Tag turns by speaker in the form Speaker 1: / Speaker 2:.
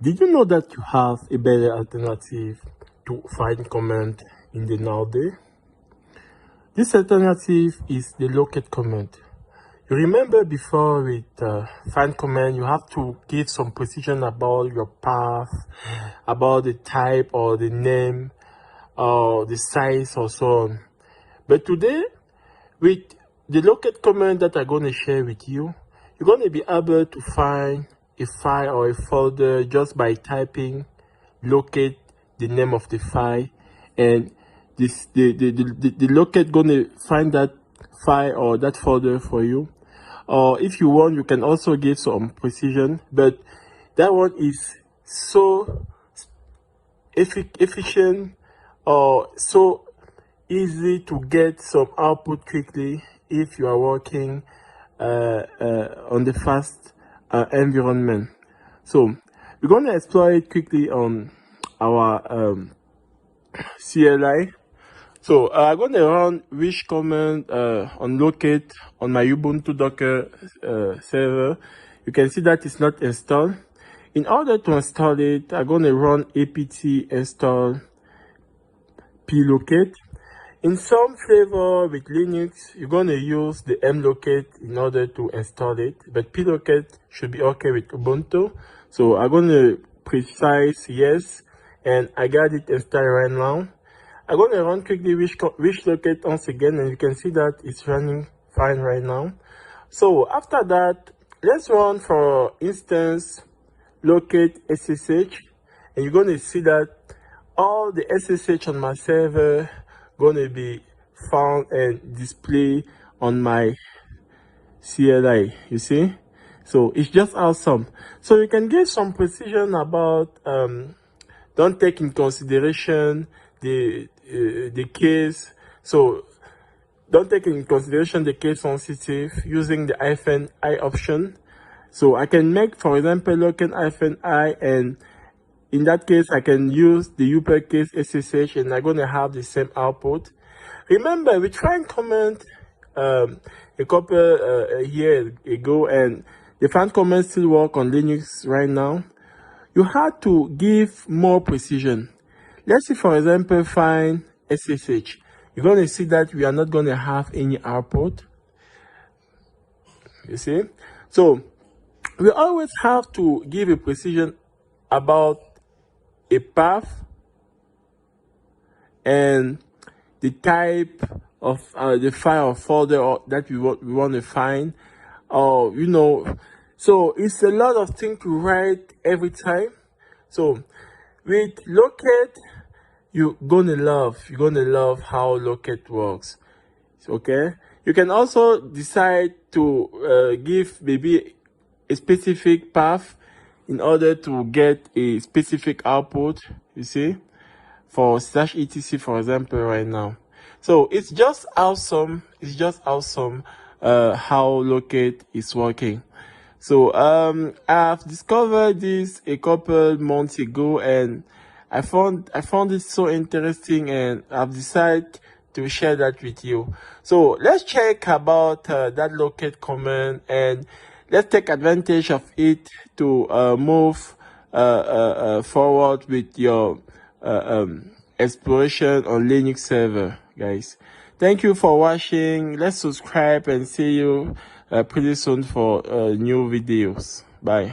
Speaker 1: Did you know that you have a better alternative to find command in the nowadays? This alternative is the locate command. You remember before with find command, you have to give some precision about your path, about the type or the name or the size or so on. But today, with the locate command that I'm going to share with you, you're going to be able to find a file or a folder just by typing locate the name of the file, and the locate going to find that file or that folder for you. Or if you want, you can also give some precision, but that one is so efficient or so easy to get some output quickly if you are working on the fast environment. So we're going to explore it quickly on our CLI. So I'm going to run wish command on locate on my Ubuntu Docker server. You can see that it's not installed. In order to install it, I'm going to run apt install plocate. In some flavor with Linux, you're going to use the mlocate in order to install it, but plocate should be okay with Ubuntu. So I'm going to precise yes, and I got it installed right now. I'm going to run quickly wish locate once again, and you can see that it's running fine right now. So after that, let's run for instance locate SSH, and you're going to see that all the SSH on my server going to be found and displayed on my CLI, you see. So it's just awesome. So you can get some precision about don't take in consideration the case. So don't take in consideration the case sensitive using the -i option. So I can make, for example, locate -i, and in that case, I can use the uppercase SSH, and I'm going to have the same output. Remember, we tried command a couple years ago, and the find command still work on Linux right now. You had to give more precision. Let's see, for example, find SSH. You're going to see that we are not going to have any output. You see? So we always have to give a precision about a path and the type of the file or folder that we want to find, or you know. So it's a lot of things to write every time. So with locate, you're gonna love how locate works. Okay, you can also decide to give maybe a specific path in order to get a specific output, you see, for /etc, for example, right now. So it's just awesome. It's just awesome how locate is working. So I've discovered this a couple months ago, and I found it so interesting, and I've decided to share that with you. So let's check about that locate command, and let's take advantage of it to move forward with your exploration on Linux server, guys. Thank you for watching. Let's subscribe and see you pretty soon for new videos. Bye.